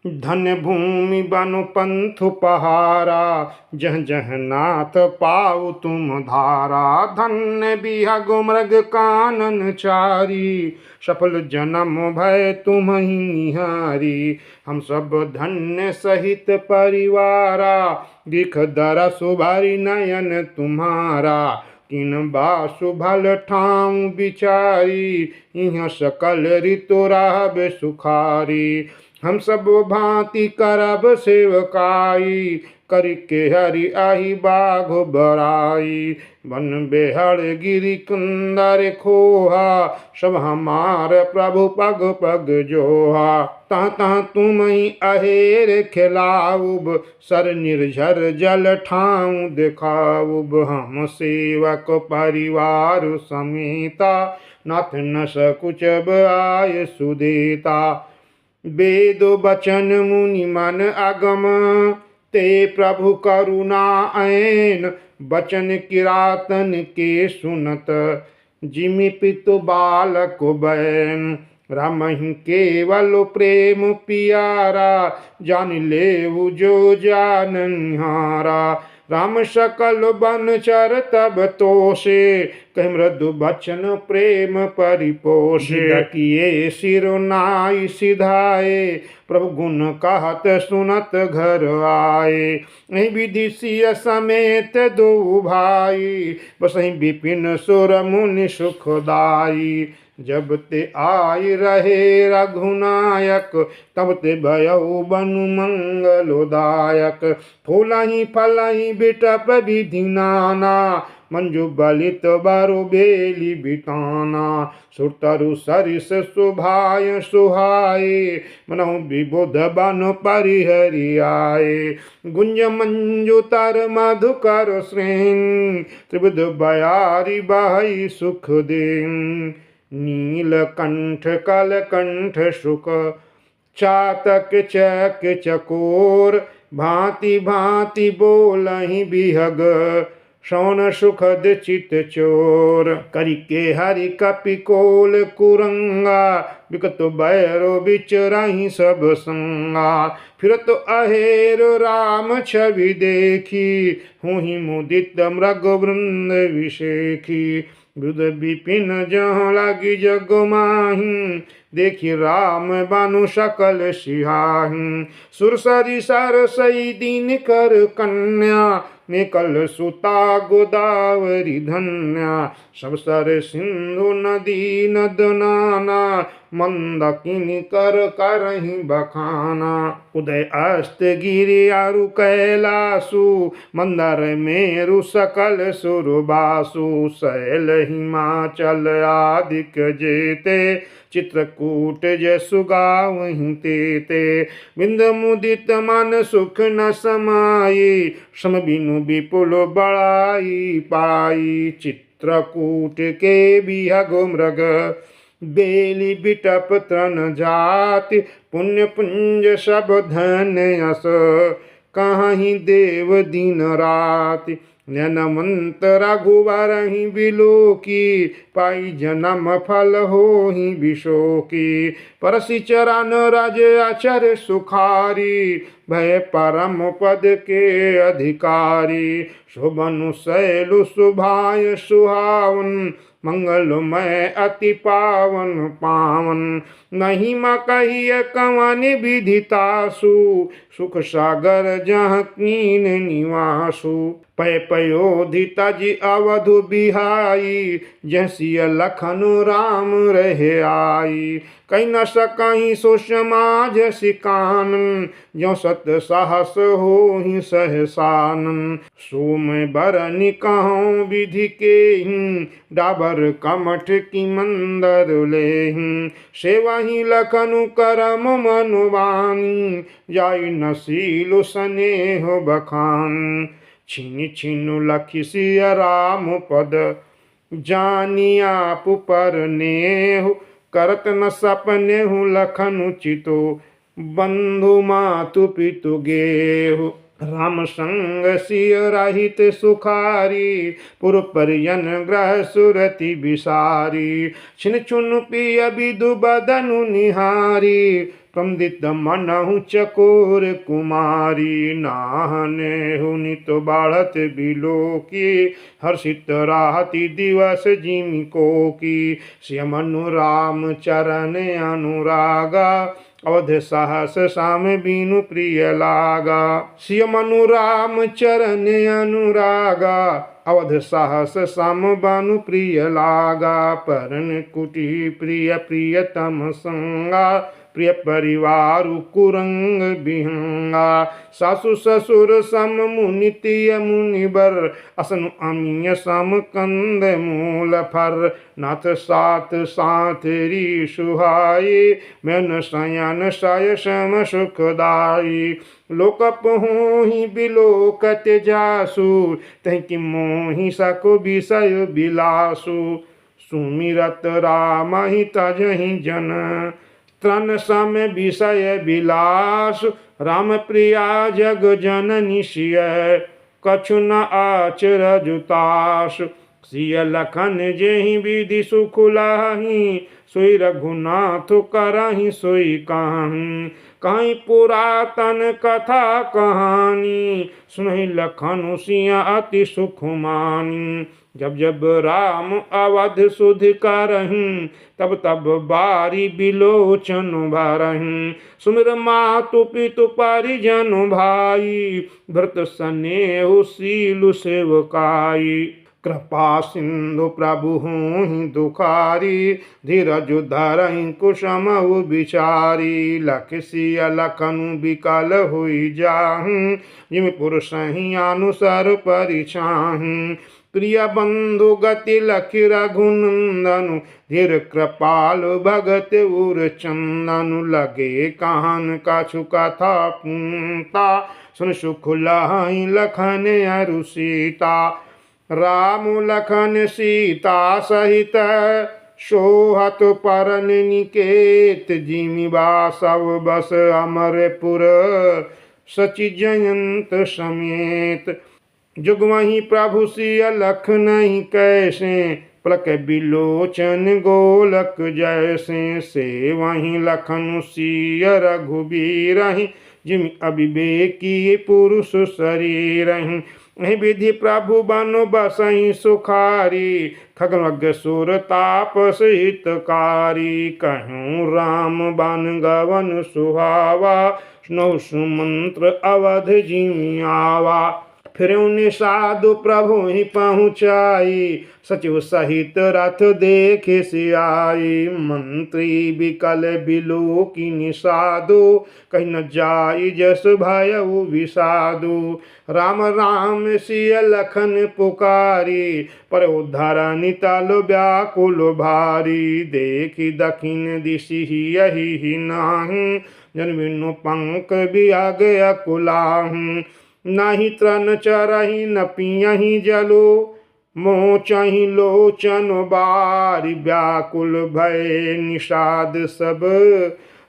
धन्य भूमि बनु पंथ पहारा, जह जह नाथ पाऊ तुम धारा। धन्य बिहग मृग कानन चारी, सफल जन्म भय तुम ही निहारी। हम सब धन्य सहित परिवारा, दिख दरस भरि नयन तुम्हारा। किन बासु भल ठाऊं बिचारी, इहाँ सकल ऋतु रहब सुखारी। हम सब भांति करब सेवकाई, करके हरि आही बाघ बराई। बन बेहड़ गिरि कुंदर खोहा, सब हमार प्रभु पग पग जोहा। तह तह तुम ही अहेर खिलाऊब, सर निर्झर जल ठाऊं दिखाऊब। हम सेवक परिवार समेता, नाथ न सकुचब आय सुदेता। वेद वचन मुनि मन आगम, ते प्रभु करुणा ऐन। बचन किरातन के सुनत, जिमि पितु बालक बैन। राम ही केवल प्रेम पियारा, जान लेऊ जो जाननिहारा। राम सकल बनचर तब तोषे, कह मृदु बचन प्रेम परिपोषे। किए सिरनाई सिधाए, प्रभु गुण कहत सुनत घर आए। विधि सिय समेत दो भाई, बसहि विपिन सुर मुनि सुखदाई। जब ते आई रहे रघुनायक, तब ते भयउ बनु मंगलोदायक। फूलहि फलहि बिटप विधि नाना, मंजु बलित बारु बेली बिताना। सुरतरु सरिस सुभाय सुहाए, मनहु विबुध बन परिहरियाए। गुंज मंजु तर मधुकर श्रेण, त्रिबुध बयारी बहई सुख देन। नीलकंठ कलकंठ शुक, चातक चक चकोर। भांति भांति बोलहि बिहग, श्रवण सुखद चित चोर। करिके हरि कपि कोल कुरंगा, बिकट बैरो बिचरहि सब संगा। फिरत अहेर राम छवि देखी, हुहि मुदित मृग वृंद विषेखी। बुध विपिन जहाँ लागी जग माही, देखी राम बानु सकल सिहाही। सुरसरी सरसई दीन कर कन्या, निकल सुता गोदावरी धन्या। सब सर सिंधु नदी नद नाना, मंदाकिनी कर करहि बखाना। उदय अस्त गिरि आरु कैलासु, मंदार मेरु सकल सुरबासु। शैल हिमाचल आदिक जेते, चित्रकूट जसु गावहीं तेते। बिंद मुदित मन सुख न समाई, सम बिनु विपुल बड़ाई पाई। चित्रकूट के बिहग मृग, बेली बिटप तृण जाति। पुण्य पुंज सब धन यस, कहीं देव दिन राति। नयनवंत रघुवर ही बिलोकी, पाई जन्म फल हो ही विशोकी। परसि चरण रज अचर सुखारी, भय परम पद के अधिकारी। शोभनु शैलु सुभाय सुहावन, मंगलमय अति पावन पावन। महिमा कहिय कवन विदितासु, सुख सागर जहाँ कीन निवासु। पय पयोधि तजि अवधु बिहाई, जैसिय लखनु राम रहे आई। कहीं न सकहीं सो समाज सिकानन, जो सत साहस हो ही सहसानन। सोम बरनि कहूँ विधि के ही, डाबर कमठ की मंदर लेहि। सेवा ही लखनु करम मनुवानी, जाई नसीलु स्नेह बखान। छिनि छिनु लखि सिय राम पद, जानी आप पर नेहु। करत न सपनेहु लखनु चितो, बंधु मातु पितु गेहु। राम संग सिय रहित सुखारी, पुर परिजन ग्रह सुरति बिसारी। छिन छुन पिय विदु बदनु निहारी, क्रंदित मनहु चकोर कुमारी, नाहने हुनित बाढ़त बिलोकी, हर्षित राहति दिवस जिमि कोकी। श्यामनु राम चरण अनुरागा, अवध सहस साम बीनु प्रिय लागा। श्यामनु राम चरण अनुरागा, अवध साहस साम बानु प्रिय लागा। परन कुटी प्रिय प्रियतम संगा, प्रिय परिवार कुरंग बिहंगा। सासु ससुर सम मुनितिय मुनिबर, असनु अमीय सम कंद मूल फर। नाथ साथ साथ री सुहाई, मन शयन शय सम सुखदाई। लोकप होहि बिलोकत जासु, तहि मोहि सको विषय बिलासु। सुमिरत राम ही तजहि जन, तन सम विषय विलास। राम प्रिया जग जननी सिय, कछु न आचर जुतास। सिय लखन जेहि विधि सुख लाहि, सोई रघुनाथ करहि सोई काहि। कहीं पुरातन कथा कहानी, सुनहि लखन सिय अति सुख मानी। जब जब राम अवध सुध करहीं, तब तब बारी बिलोचन भरहीं। सुमिर मातु पितु परिजन भाई, भरत सनेहु सीलु सेवकाई। कृपा सिंधु प्रभु होहि दुखारी, धीरज धरहि कुसुमहु बिचारी। लख सिय लखनु विकल होई जाहि, जिमि पुरुषहि अनुसर परिछाहि। प्रिय बंधु गति लखि रघुनंदनु, धीर कृपालु भगत उर चंदनु। लगे काहन कछु कथा पुंता, सुन सुख लहि लखन अरु सीता। राम लखन सीता सहित, सोहत परन निकेत। जिमि बासव बस अमरपुर, सचि जयंत समेत। जुगमहि प्रभु सिय लखनहि कैसे, पलक बिलोचन गोलक जैसे। सेवहि लखनु सिय रघुबीरहि, जिमि अविवेकी पुरुष शरीरहि। एहि विधि प्रभु बन बसहि सुखारी, खगमग सुर तापस हितकारी। कहूँ राम बन गवन सुहावा, सुनौ सुमंत्र अवध जिमि आवा। फिरऊ निषादु प्रभु ही पहुँचाई, सचिव सहित रथ देखे सियाई। मंत्री विकल बिलोकी निषादु, कहीं न जाई जस भयउ विषादु। राम राम सिय लखन पुकारी, पर उद्धरनि तल व्याकुल भारी। देखी दक्षिण दिशि यही नाही, जन बिनु पंख बिहग अकुलाहु। नाही त्रन चरहि न पियहि जलो, मोचहि लोचन बारी। व्याकुल भय निषाद सब,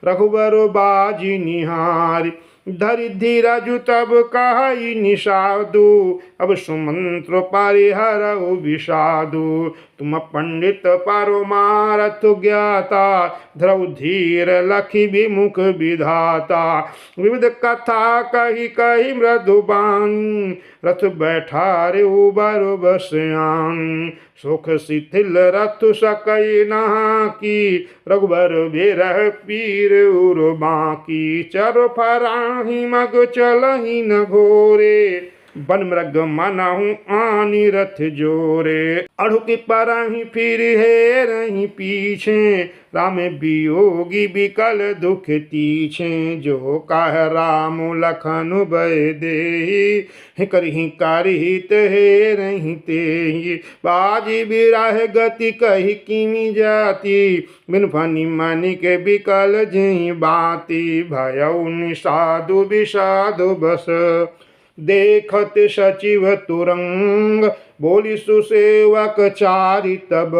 रघुबर बाजी निहारी। धरि धीरजु तब कहई निषादु, अब सुमंत्र परिहरउ विषादु। तुम पंडित परमारथ ज्ञाता, ध्रुव धीर लखि विमुख विधाता। विविध कथा कही कही मृदुबानी, रथ बैठारे उबर बसयान। सुख शिथिल रथ सकई नहा की, रघुबर बिरह पीर उर बाकी। चर फराही मग चलहि न घोरे, बन मृग मनहु आनी रथ जोरे। अड़ुकी परहि फिर हे रही पीछे, राम वियोगी विकल दुख तीछे। जो कह राम लखनु भय देहि, करहि करहित हे रही तेहि। बाजी बिरह गति कही किमि जाति, बिन फनि मनि के विकल जेहि बाती। भयउ निषादु विषादु बस, देखत सचिव तुरंग। बोली सुसेवक चारि तब,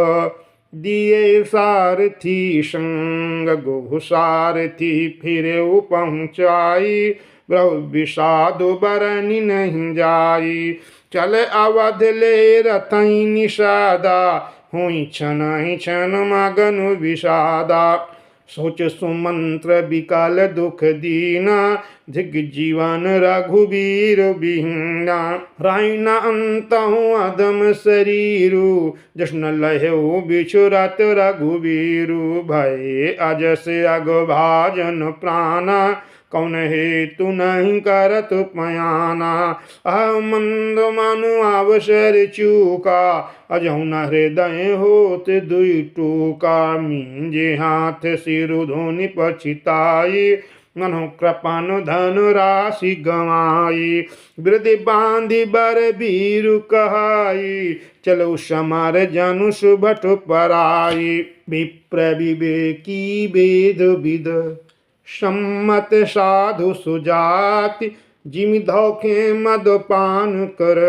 दिए सारथी संग। गोहु सारथी फिरउ पहुँचाई, बहु विषादु बरनि नहीं जाई। चल अवध ले रथहि निषादा, हुई छनहि छन मगन विषादा। सोच सुमंत्र विकल दुख दीना, दिग्जीवन रघुबीर बिहना। राइना अंतहु अदम शरीरु, जश्न लहु बिछुरत रघुबीरु। भय अजस अगभाजन प्राणा, कौन हेतु नहीं करत पयाना। मंद मनु अवसर चूका, अजहु न हृदय होत दुई टूका। मींजे हाथ सिरु धोनि पछिताई, मनो कृपन धन राशि गवाई। वृद्धि बांधि बर बीरु कहाई, चलो समर जनु सुभट पराई। विप्र विवेकी वेद विद, सम्मत साधु सुजाति। जिमि धौखे मदपान कर,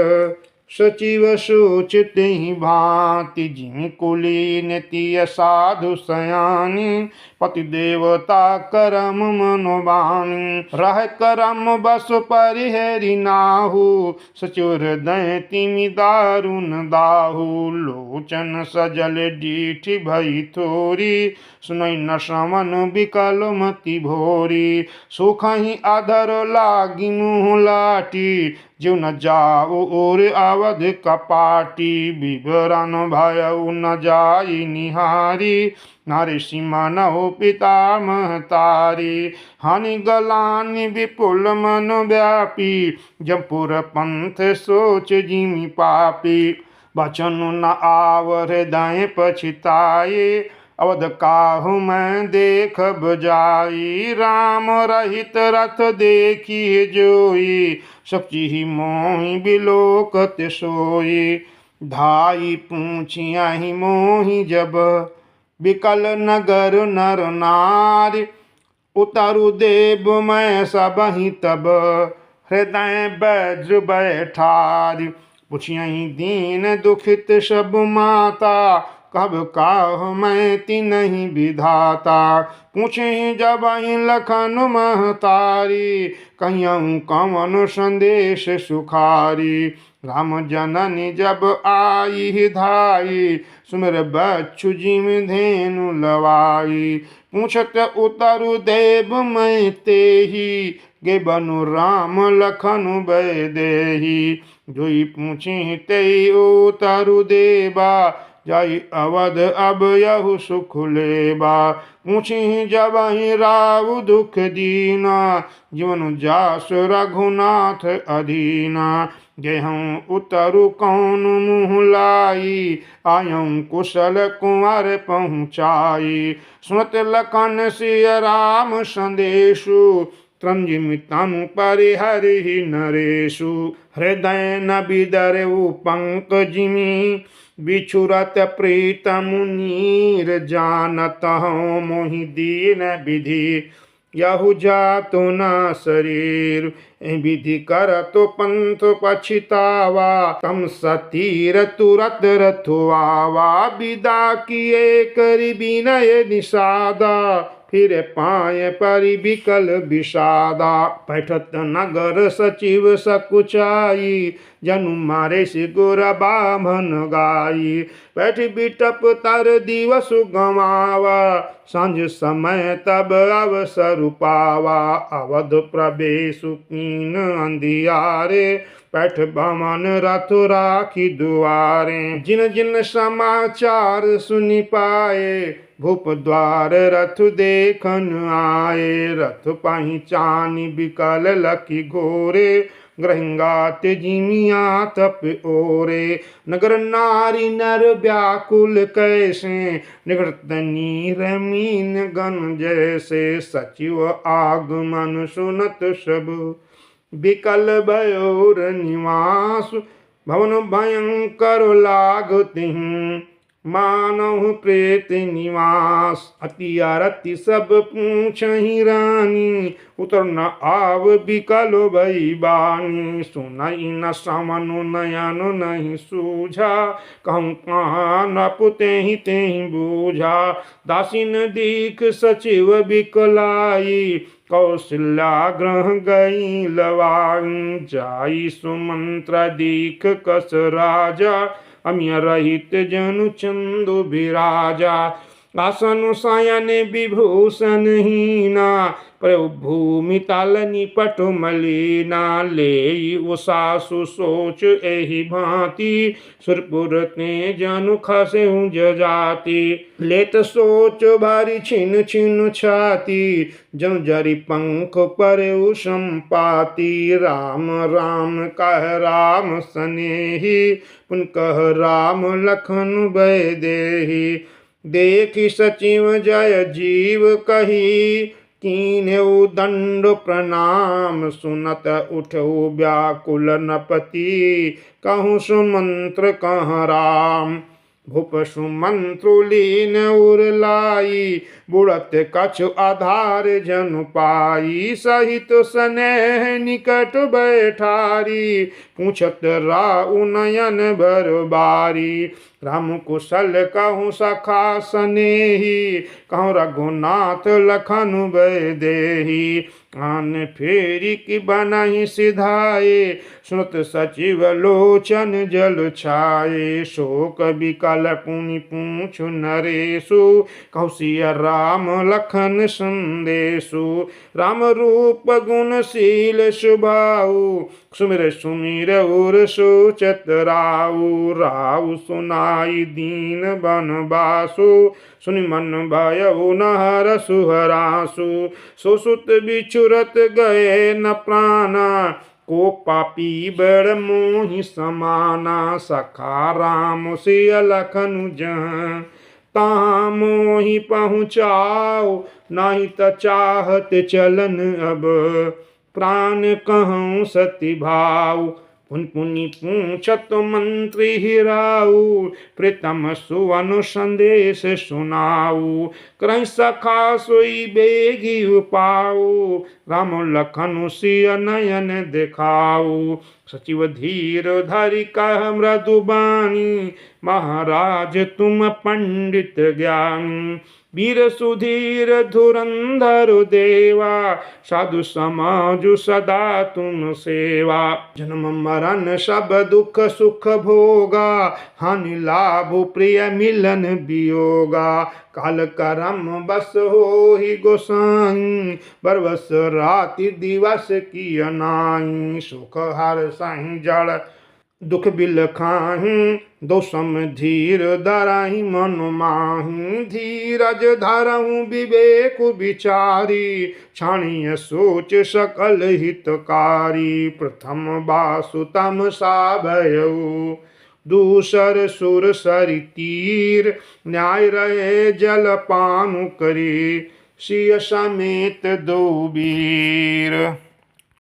सचिव सोचते ही भांति। जिमि कुलीन तिय साधु सयानी, पति देवता करम मनोबानी। रह करम बस परिहरि नाहु, सचिव हृदय तिमि दारुण दाहु। लोचन सजल डीठ भई थोरी, सुनई न श्रवण विकल मति भोरी। सुखहि अधर लागी मुँह लाटी, जो न जाओ और अवध कपाटी। विवरण भयउ न जाई निहारी, नारी सीमा न हो पिता महतारी। हानि गलानि विपुल मन व्यापी, जमपुर पंथ सोच जिमि पापी। बचन न आव हृदय पछिताए, अवध काहू मैं देख बजाई। राम रहित रथ देखी जोई, सची मोहि बिलोकत सोई। धाई पूछियाहि मोहि जब, बिकल नगर नर नारी। उतरु देव मैं सबहि तब, हृदय वज्र बैठारी। पूछियहि दीन दुखित सब माता, कब काह मैं तिन्हि विधाता। पूछे जब लखन महतारी, कहियहु कवन संदेश सुखारी। राम जननी जब आई धाई, सुमिर बच्छु जिम धेनु लवाई। पूछत उतरु देव मैं तेहि, गे बनु राम लखनु बैदेहि। जोई पूछे तेई उतरु देबा, जाई अवध अब यहु सुख लेबा। पूछी जब राव दुख दीना, जीवन जास रघुनाथ अधीना। गेहूँ उतरु कौन मुँह लाई, आयऊँ कुशल कुंवर पहुँचाई। सुनत लखन सिय राम संदेशु, त्रंजिमि तनु परिहरि नरेशु। हृदय न बिदरउ पंकजिमि, बिछुरत प्रीतम नीर जानत हूँ मोहि दीन विधि। यहु जातो न शरीर, विधि करतो पंथ पछितावा। तम सतीर तुरत रथुआवा, विदा किए करि विनय निषादा। फिर पाए परि विकल विषादा। पैठत नगर सचिव सकुचाई, जनु मारे सिगुर बाभन गाई। बैठ बिटप तर दिवस गवावा, सांझ समय तब अवसर पावा। अवध प्रवेशु कीन अंधियारे, पैठ भवन रथ राखी दुआरे। जिन जिन समाचार सुनि पाए, भूप द्वार रथ देखन आए। रथ पहिचानि विकल लखी घोरे, ग्रहंगात जिमिया तप ओरे। नगर नारी नर व्याकुल कैसे, निकट नीर मीन गण जैसे। सचिव आगमन सुनत सब, विकल भयोर निवास। भवन भयंकर लागतिहीं, मानव प्रेत निवास। अति आरती सब पूछहि रानी, उतर न आव विकल भई बानी। सुनई न समनु नयन नहीं सूझा, कहूँ कहाँ न पुतेहि तेहि बूझा। दासिन दीख सचिव विकलाई, कौशल्या ग्रह गई लवाई। जाई सुमंत्र दीख कस राजा, अमिय रहित जनु चंदु विराजा। आसन सायन विभूषण हीना, प्रभूमि तालनि पट मलिना। ले उषा सुसोच एहि भांति, सुरपुर ते जनु खसहु जजाति। लेत सोच भारी छिन छिन छाती, जनु जरि पंख परउ संपाति। राम राम कह राम सनेही, पुन कह राम लखन भय देहि। देखि सचिव जय जीव कही, कीन्हु दंड प्रणाम। सुनत उठऊ व्याकुल नपति, कहूँ सुमंत्र कह राम। भूप सुमंत्रु लीन उर लाई, बुढ़त कछु आधार जनु पाई। सहित स्नेह निकट बैठारी, पूछत राउ नयन भर बारी। राम कुशल कहूँ सखा सनेही, कहूँ रघुनाथ लखन भय देहि। आन फेरी की बनहि सिधाए, सुनत सचिव लोचन जल छाए। शोक विकल पुनि पूछु नरेशु, कहु सिया राम लखन संदेशु। राम रूप गुणशील स्वभाव, सुमिर सुमिर उर सोचत राउ। राउ सुनाई दीन बनवासु, सुनि मन भयउ न हरसु हरासु। सो सुत बिछुरत गए न प्राणा, को पापी बड़ मोहि समाना। सखा राम सिय लखन जहाँ, तहाँ मोहि पहुँचाओ। नहीं त चाहत चलन अब, प्राण कहूँ सति भाव। पुन पुनि पूछत मंत्री हिराऊ, प्रीतम सुवन संदेश सुनाऊ। क्रय सखा सोई बेगी उपाऊ, राम लखन सिय नयन दिखाऊ। सचिव धीर धरि कह मृदुबानी, महाराज तुम पंडित ज्ञानी। वीर सुधीर धुरंधर देवा, साधु समाजु सदा तुम सेवा। जन्म मरण सब दुख सुख भोगा, हानि लाभ प्रिय मिलन वियोगा। काल करम बस होहि गोसाई, बरबस राति दिवस की अनाई। सुख हर साई जड़ दुख बिल खाही, दो समधीर धरहि मन माही। धीरज धरहु विवेक विचारी, छाणिय सोच सकल हितकारी। प्रथम वासुतम सा भयउ, दूसर सुर सरि तीर। न्याय रहे जल पानु करी, सिय समेत दो वीर।